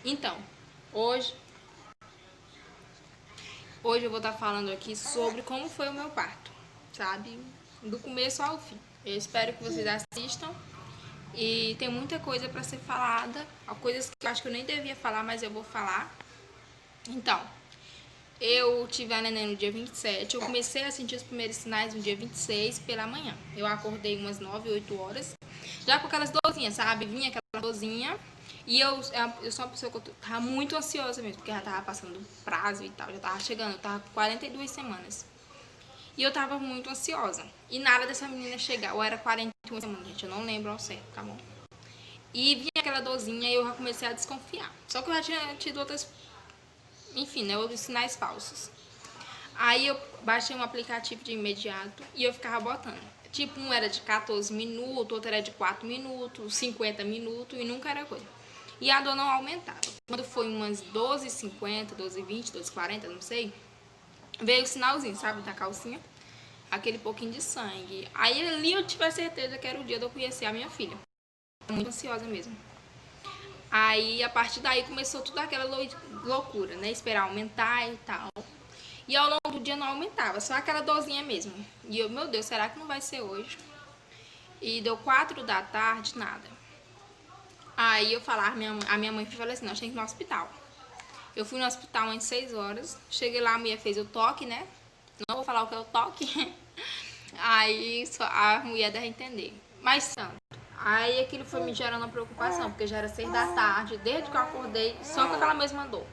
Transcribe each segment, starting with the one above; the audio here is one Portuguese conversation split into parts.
Então, hoje eu vou estar falando aqui sobre como foi o meu parto, sabe? Do começo ao fim. Eu espero que vocês assistam. E tem muita coisa para ser falada, coisas que eu acho que eu nem devia falar, mas eu vou falar. Então, eu tive a neném no dia 27, eu comecei a sentir os primeiros sinais no dia 26 pela manhã. Eu acordei umas 9, 8 horas, já com aquelas dorzinhas, sabe? Vinha aquela dorzinha. E eu sou uma pessoa que eu tava muito ansiosa mesmo, porque já tava passando prazo e tal, já tava chegando, eu tava com 42 semanas. E eu tava muito ansiosa. E nada dessa menina chegar, ou era 41 semanas, gente, eu não lembro ao certo, tá bom? E vinha aquela dorzinha e eu já comecei a desconfiar. Só que eu já tinha tido outras, enfim, né, outros sinais falsos. Aí eu baixei um aplicativo de imediato e eu ficava botando. Tipo, um era de 14 minutos, outro era de 4 minutos, 50 minutos e nunca era coisa. E a dor não aumentava. Quando foi umas 12h50, 12h20, 12h40, não sei, veio o sinalzinho, sabe, da calcinha. Aquele pouquinho de sangue. Aí ali eu tive a certeza que era o dia de eu conhecer a minha filha. Muito ansiosa mesmo. Aí a partir daí começou tudo aquela loucura, né? Esperar aumentar e tal. E ao longo do dia não aumentava, só aquela dorzinha mesmo. E eu, meu Deus, será que não vai ser hoje? E deu 4 da tarde, nada. Aí eu falar, a minha mãe falou assim, não, tinha que ir no hospital. Eu fui no hospital às 6 horas, cheguei lá, a mulher fez o toque, né? Não vou falar o que é o toque. Aí a mulher deve entender. Mas santo. Aí aquilo foi me gerando uma preocupação, porque já era 6 da tarde, desde que eu acordei, só com aquela mesma dor.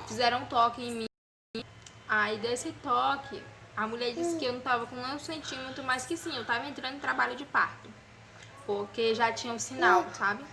Fizeram um toque em mim. Aí desse toque, a mulher disse que eu não tava com 1 centímetro, mas que sim, eu tava entrando em trabalho de parto. Porque já tinha um sinal, sabe?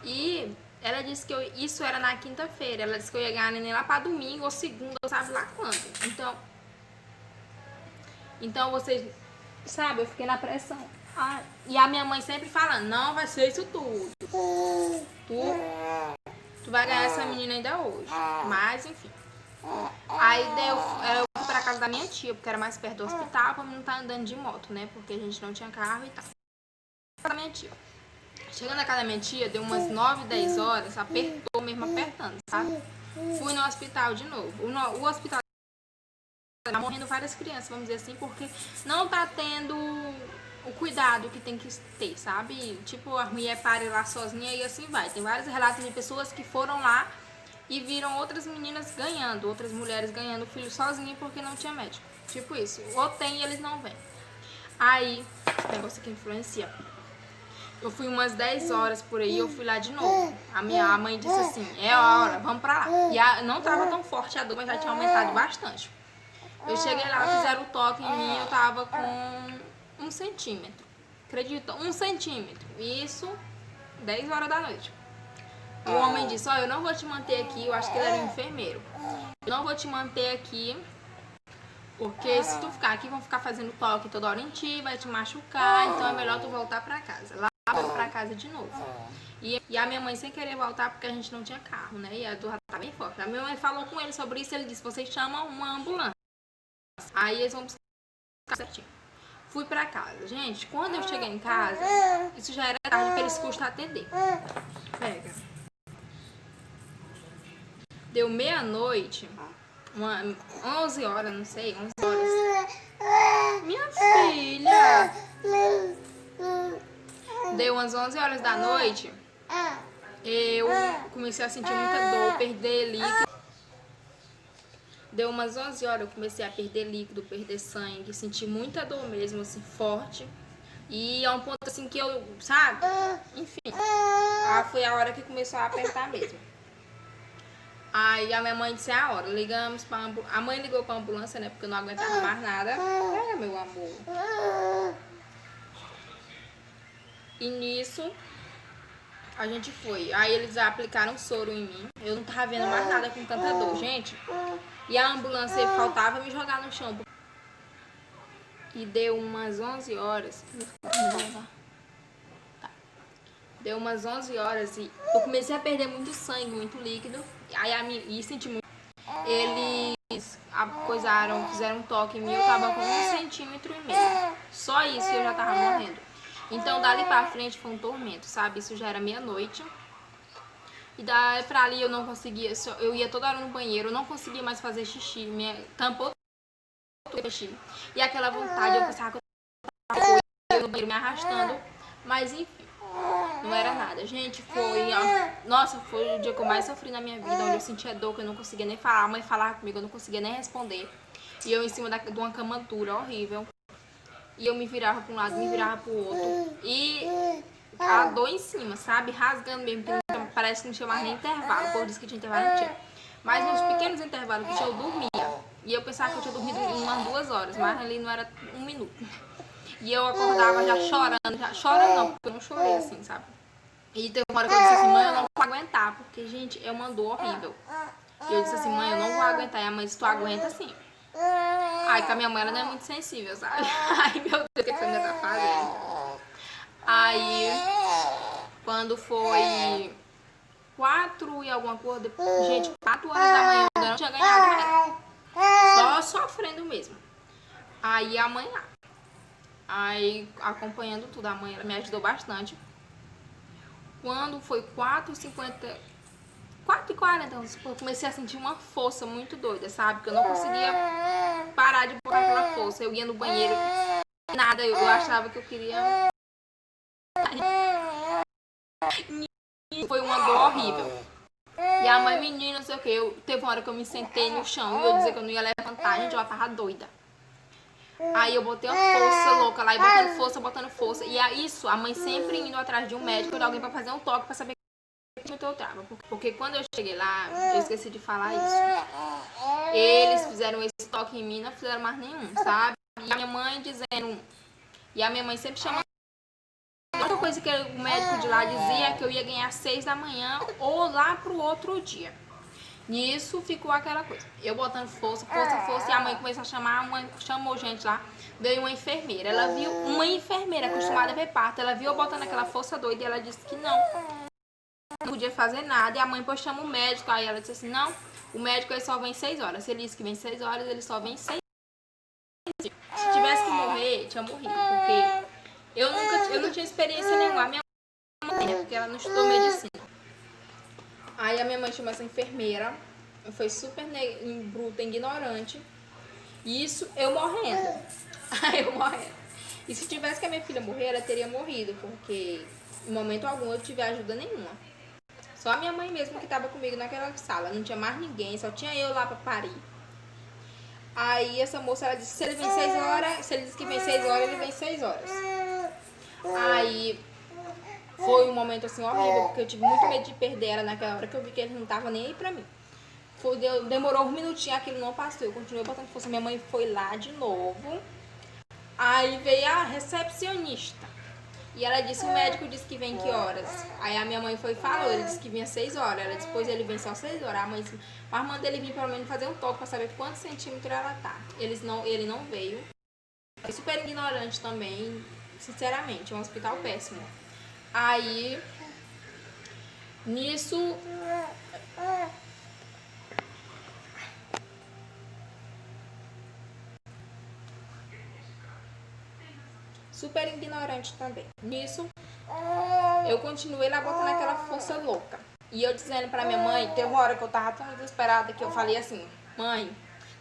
E ela disse que isso era na quinta-feira. Ela disse que eu ia ganhar neném lá pra domingo ou segunda, ou sabe lá quando. Então vocês, sabe, eu fiquei na pressão. E a minha mãe sempre falando, não vai ser isso tudo. Tu vai ganhar essa menina ainda hoje. Mas, enfim. Aí eu fui pra casa da minha tia, porque era mais perto do hospital, pra mim não estar andando de moto, né? Porque a gente não tinha carro e tal. Da minha tia. Chegando na casa da minha tia, deu umas 9, 10 horas, apertou mesmo apertando, sabe? Fui no hospital de novo. O hospital tá morrendo várias crianças, vamos dizer assim, porque não tá tendo o cuidado que tem que ter, sabe? Tipo, a mulher para lá sozinha e assim vai. Tem vários relatos de pessoas que foram lá e viram outras meninas ganhando, outras mulheres ganhando filho sozinha porque não tinha médico. Tipo isso. Ou tem e eles não vêm. Aí, esse negócio aqui influencia. Eu fui umas 10 horas por aí, eu fui lá de novo. A minha mãe disse assim, é a hora, vamos pra lá. E não tava tão forte a dor, mas já tinha aumentado bastante. Eu cheguei lá, fizeram o toque em mim, eu tava com 1 centímetro. Acredita? 1 centímetro. Isso, 10 horas da noite. O homem disse, ó, eu não vou te manter aqui, eu acho que ele era um enfermeiro. Eu não vou te manter aqui, porque se tu ficar aqui, vão ficar fazendo toque toda hora em ti, vai te machucar, então é melhor tu voltar pra casa. Lá eu pra casa de novo. E a minha mãe sem querer voltar porque a gente não tinha carro, né? E a dor tá bem forte. A minha mãe falou com ele sobre isso, ele disse, vocês chamam uma ambulância. Aí eles vão buscar certinho. Fui pra casa. Gente, quando eu cheguei em casa, isso já era tarde porque eles custam atender. Pega. Deu meia-noite, 11 horas, não sei, 11 horas. Minha filha! Deu umas 11 horas da noite, eu comecei a sentir muita dor, perder líquido. Deu umas 11 horas, eu comecei a perder líquido, perder sangue, senti muita dor mesmo, assim, forte. E é um ponto assim que eu, sabe? Enfim, foi a hora que começou a apertar mesmo. Aí a minha mãe disse, é a hora, ligamos pra ambulância. A mãe ligou pra ambulância, né, porque eu não aguentava mais nada. É, meu amor. E nisso, a gente foi. Aí eles aplicaram soro em mim. Eu não tava vendo mais nada com tanta dor, gente. E a ambulância faltava me jogar no chão. E deu umas 11 horas. Tá. Deu umas 11 horas e eu comecei a perder muito sangue, muito líquido. Aí senti muito. Eles fizeram um toque em mim, eu tava com 1,5 centímetro. Só isso eu já tava morrendo. Então dali pra frente foi um tormento, sabe? Isso já era meia-noite. E daí pra ali eu não conseguia, eu ia toda hora no banheiro, eu não conseguia mais fazer xixi, tampou tudo xixi. E aquela vontade, eu pensava que eu tava no banheiro me arrastando, mas enfim, não era nada. Gente, nossa, foi o dia que eu mais sofri na minha vida, onde eu sentia dor, que eu não conseguia nem falar, a mãe falava comigo, eu não conseguia nem responder. E eu em cima de uma cama dura, horrível. E eu me virava pra um lado, me virava pro outro. E a dor em cima, sabe? Rasgando mesmo, parece que não tinha mais nem intervalo. O povo disse que tinha intervalo, não tinha. Mas nos pequenos intervalos que tinha, eu dormia. E eu pensava que eu tinha dormido umas 2 horas, mas ali não era 1 minuto. E eu acordava já chorando não, porque eu não chorei assim, sabe? E teve uma hora que eu disse assim, mãe, eu não vou aguentar, porque, gente, é uma dor horrível. E eu disse assim, mãe, eu não vou aguentar. E a mãe disse, tu aguenta sim. Ai, que a minha mãe, ela não é muito sensível, sabe? Ai, meu Deus, o que essa menina tá fazendo? Aí, quando foi 4 e alguma coisa, gente, 4 horas da manhã, eu ainda não tinha ganhado ela. Só sofrendo mesmo. Aí a mãe lá. Aí, acompanhando tudo, a mãe, ela me ajudou bastante. Quando foi 4h50, 4h40, eu comecei a sentir uma força muito doida, sabe? Que eu não conseguia parar de botar aquela força. Eu ia no banheiro, nada, eu achava que eu queria. Foi uma dor horrível. E a mãe, menina, não sei o que, teve uma hora que eu me sentei no chão e eu dizia que eu não ia levantar, gente, eu tava doida. Aí eu botei uma força louca lá, e botando força. E é isso, a mãe sempre indo atrás de um médico, de alguém pra fazer um toque, pra saber que eu tava. Porque quando eu cheguei lá, eu esqueci de falar isso. Eles fizeram esse toque em mim, não fizeram mais nenhum, sabe? E a minha mãe dizendo... E a minha mãe sempre chamando... Outra coisa que o médico de lá dizia é que eu ia ganhar 6 da manhã ou lá pro outro dia. Nisso ficou aquela coisa. Eu botando força, e a mãe começou a chamar, chamou gente lá, veio uma enfermeira. Ela viu uma enfermeira acostumada a ver parto, ela viu eu botando aquela força doida e ela disse que não podia fazer nada. E a mãe depois chama o médico, aí ela disse assim, não, o médico ele só vem 6 horas. Se ele disse que vem 6 horas, ele só vem 6 horas. Se tivesse que morrer, tinha morrido, porque eu não tinha experiência nenhuma. A minha mãe, né, porque ela não estudou medicina. Aí a minha mãe chamou essa enfermeira, foi super bruta, ignorante. Isso eu morrendo. Aí eu morrendo. E se tivesse que a minha filha morrer, ela teria morrido, porque em momento algum eu tive ajuda nenhuma. Só a minha mãe mesmo que estava comigo naquela sala, não tinha mais ninguém, só tinha eu lá pra parir. Aí essa moça, ela disse, se ele vem 6 horas, se ele disse que vem 6 horas, ele vem 6 horas. Aí foi um momento assim horrível, porque eu tive muito medo de perder ela naquela hora que eu vi que ele não tava nem aí pra mim. Demorou 1 minutinho, aquilo não passou, eu continuei botando força. Minha mãe foi lá de novo. Aí veio a recepcionista. E ela disse, o médico disse que vem que horas? Aí a minha mãe foi e falou, ele disse que vinha 6 horas. Ela disse, pois ele vem só 6 horas. A mãe disse, mas manda ele vir pelo menos fazer um toque pra saber quantos centímetros ela tá. Ele não veio. Foi super ignorante também, sinceramente, é um hospital péssimo. Aí, nisso... Super ignorante também. Nisso, eu continuei lá botando aquela força louca. E eu dizendo pra minha mãe, teve uma hora que eu tava tão desesperada que eu falei assim, mãe,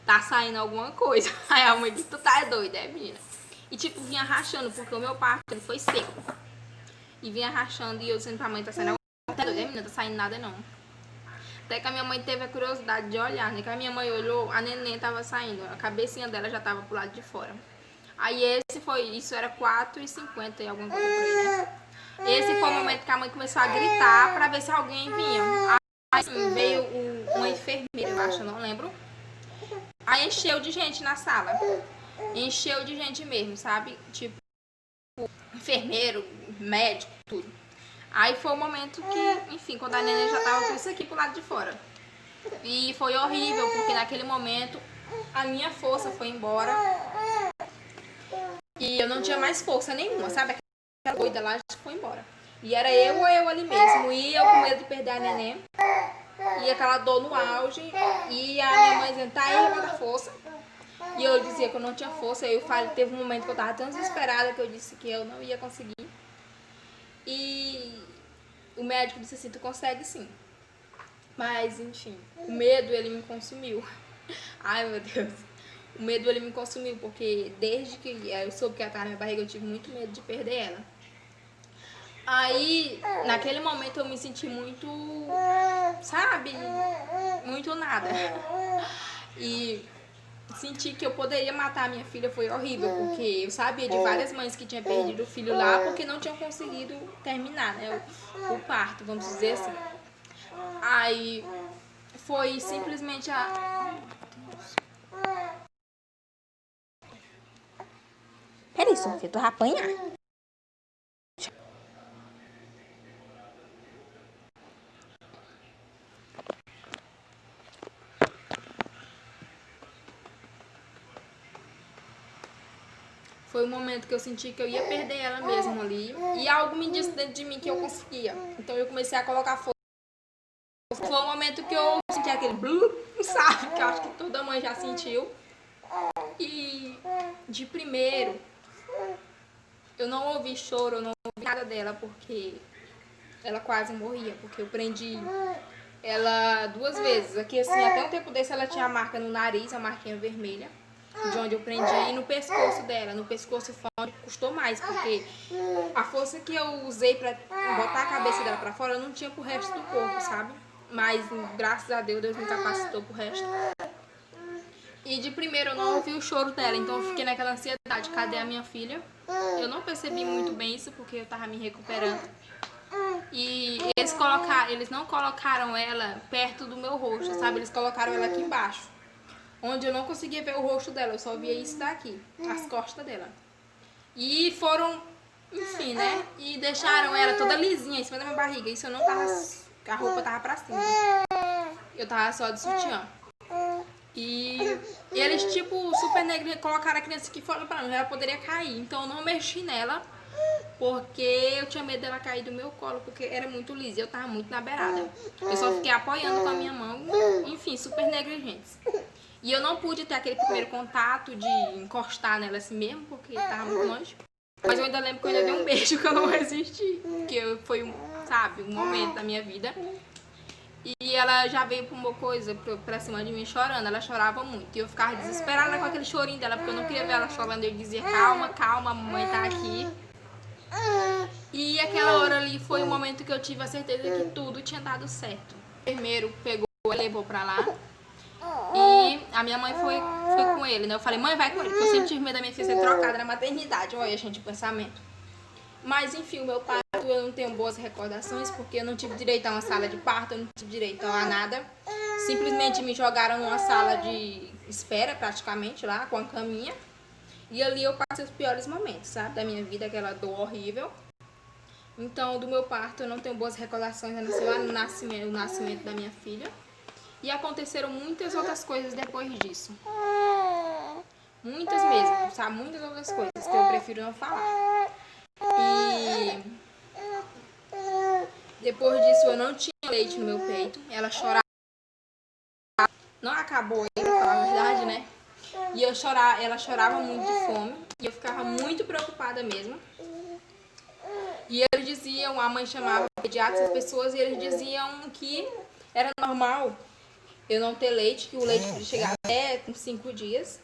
tá saindo alguma coisa. Aí a mãe disse, tu tá doida, menina? E tipo, vinha rachando, porque o meu parto ele foi seco. E vinha rachando e eu dizendo pra mãe, tá saindo alguma coisa. Tá doida, menina? Tá saindo nada não. Até que a minha mãe teve a curiosidade de olhar, né? Que a minha mãe olhou, a neném tava saindo, a cabecinha dela já tava pro lado de fora. Aí isso era 4h50 e alguma coisa por aí, né? Esse foi o momento que a mãe começou a gritar pra ver se alguém vinha. Aí assim, veio uma enfermeira, eu acho, eu não lembro. Aí encheu de gente na sala. Encheu de gente mesmo, sabe? Tipo, enfermeiro, médico, tudo. Aí foi o momento que, enfim, quando a neném já tava com isso aqui pro lado de fora. E foi horrível, porque naquele momento a minha força foi embora. E eu não tinha mais força nenhuma, sabe? Aquela doida lá já foi embora. E era eu ou eu ali mesmo. E eu com medo de perder a neném. E aquela dor no auge. E a minha mãe dizendo, tá aí, bota força. E eu dizia que eu não tinha força. Aí eu falei, teve um momento que eu tava tão desesperada que eu disse que eu não ia conseguir. E o médico disse assim, tu consegue sim. Mas, enfim, o medo, ele me consumiu. Ai, meu Deus. O medo, ele me consumiu, porque desde que eu soube que ela estava na minha barriga, eu tive muito medo de perder ela. Aí, naquele momento, eu me senti muito, sabe, muito nada. E sentir que eu poderia matar a minha filha foi horrível, porque eu sabia de várias mães que tinham perdido o filho lá porque não tinham conseguido terminar, né, o parto, vamos dizer assim. Aí foi simplesmente a... Peraí, Sofia, tu vai apanhar. Foi o momento que eu senti que eu ia perder ela mesmo ali. E algo me disse dentro de mim que eu conseguia. Então eu comecei a colocar força. Foi o momento que eu senti aquele blup, sabe? Que eu acho que toda mãe já sentiu. E de primeiro, eu não ouvi choro, eu não ouvi nada dela, porque ela quase morria. Porque eu prendi ela 2 vezes. Aqui assim, até um tempo desse ela tinha a marca no nariz, a marquinha vermelha. De onde eu prendi, e no pescoço dela. No pescoço foi onde custou mais, porque a força que eu usei pra botar a cabeça dela pra fora, eu não tinha pro resto do corpo, sabe? Mas, graças a Deus, Deus me capacitou pro resto. E de primeiro eu não ouvi o choro dela, então eu fiquei naquela ansiedade, cadê a minha filha? Eu não percebi muito bem isso, porque eu tava me recuperando. E eles não colocaram ela perto do meu rosto, sabe? Eles colocaram ela aqui embaixo, onde eu não conseguia ver o rosto dela, eu só via isso daqui, as costas dela. E foram, enfim, né? E deixaram ela toda lisinha em cima da minha barriga. Isso eu não tava, a roupa tava pra cima. Eu tava só de sutiã. E eles, tipo, super negros, colocaram a criança aqui fora pra mim, ela poderia cair. Então eu não mexi nela, porque eu tinha medo dela cair do meu colo, porque era muito lisa e eu tava muito na beirada. Eu só fiquei apoiando com a minha mão, enfim, super negligentes. E eu não pude ter aquele primeiro contato de encostar nela assim mesmo, porque tava muito longe. Mas eu ainda lembro que eu ainda dei um beijo que eu não resisti. Que foi, sabe, um momento da minha vida. E ela já veio pra uma coisa pra cima de mim chorando. Ela chorava muito. E eu ficava desesperada com aquele chorinho dela, porque eu não queria ver ela chorando. Eu dizia, calma, calma, a mamãe tá aqui. E aquela hora ali foi o momento que eu tive a certeza que tudo tinha dado certo. O enfermeiro pegou e levou pra lá. E a minha mãe foi com ele, né? Eu falei, mãe, vai com ele, porque eu sempre tive medo da minha filha ser trocada na maternidade. Olha, gente, o pensamento. Mas, enfim, o meu parto eu não tenho boas recordações, porque eu não tive direito a uma sala de parto, eu não tive direito a nada. Simplesmente me jogaram numa sala de espera, praticamente, lá, com a caminha. E ali eu passei os piores momentos, sabe? Da minha vida, aquela dor horrível. Então, do meu parto eu não tenho boas recordações, a não ser o nascimento da minha filha. E aconteceram muitas outras coisas depois disso. Muitas mesmo, sabe? Muitas outras coisas que eu prefiro não falar. E depois disso eu não tinha leite no meu peito. Ela chorava. Não acabou aí, pra falar a verdade, né? E ela chorava muito de fome. E eu ficava muito preocupada mesmo. E eles diziam, a mãe chamava pediatras, as pessoas, e eles diziam que era normal eu não ter leite, que o leite podia chegar até com 5 dias.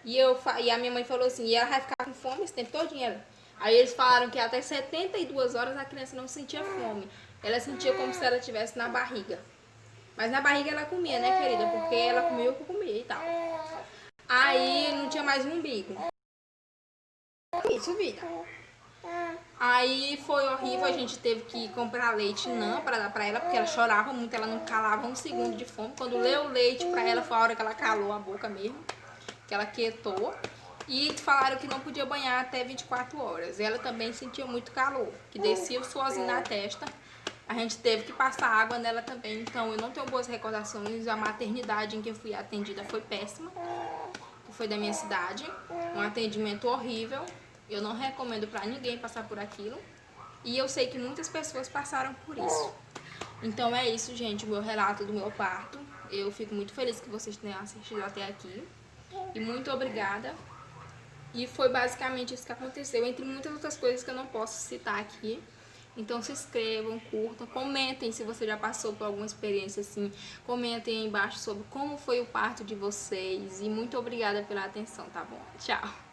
E a minha mãe falou assim, e ela vai ficar com fome esse tempo todinho. Aí eles falaram que até 72 horas a criança não sentia fome. Ela sentia como se ela estivesse na barriga. Mas na barriga ela comia, né, querida? Porque ela comia o que comia e tal. Aí não tinha mais um umbigo. Isso, vida. Aí foi horrível, a gente teve que comprar leite não pra dar pra ela, porque ela chorava muito, ela não calava um segundo de fome. Quando leu o leite pra ela, foi a hora que ela calou a boca mesmo, que ela quietou. E falaram que não podia banhar até 24 horas. Ela também sentia muito calor, que descia o suorzinho na testa. A gente teve que passar água nela também, então eu não tenho boas recordações. A maternidade em que eu fui atendida foi péssima, que foi da minha cidade. Um atendimento horrível. Eu não recomendo pra ninguém passar por aquilo. E eu sei que muitas pessoas passaram por isso. Então é isso, gente, o meu relato do meu parto. Eu fico muito feliz que vocês tenham assistido até aqui. E muito obrigada. E foi basicamente isso que aconteceu, entre muitas outras coisas que eu não posso citar aqui. Então se inscrevam, curtam, comentem se você já passou por alguma experiência assim. Comentem aí embaixo sobre como foi o parto de vocês. E muito obrigada pela atenção, tá bom? Tchau!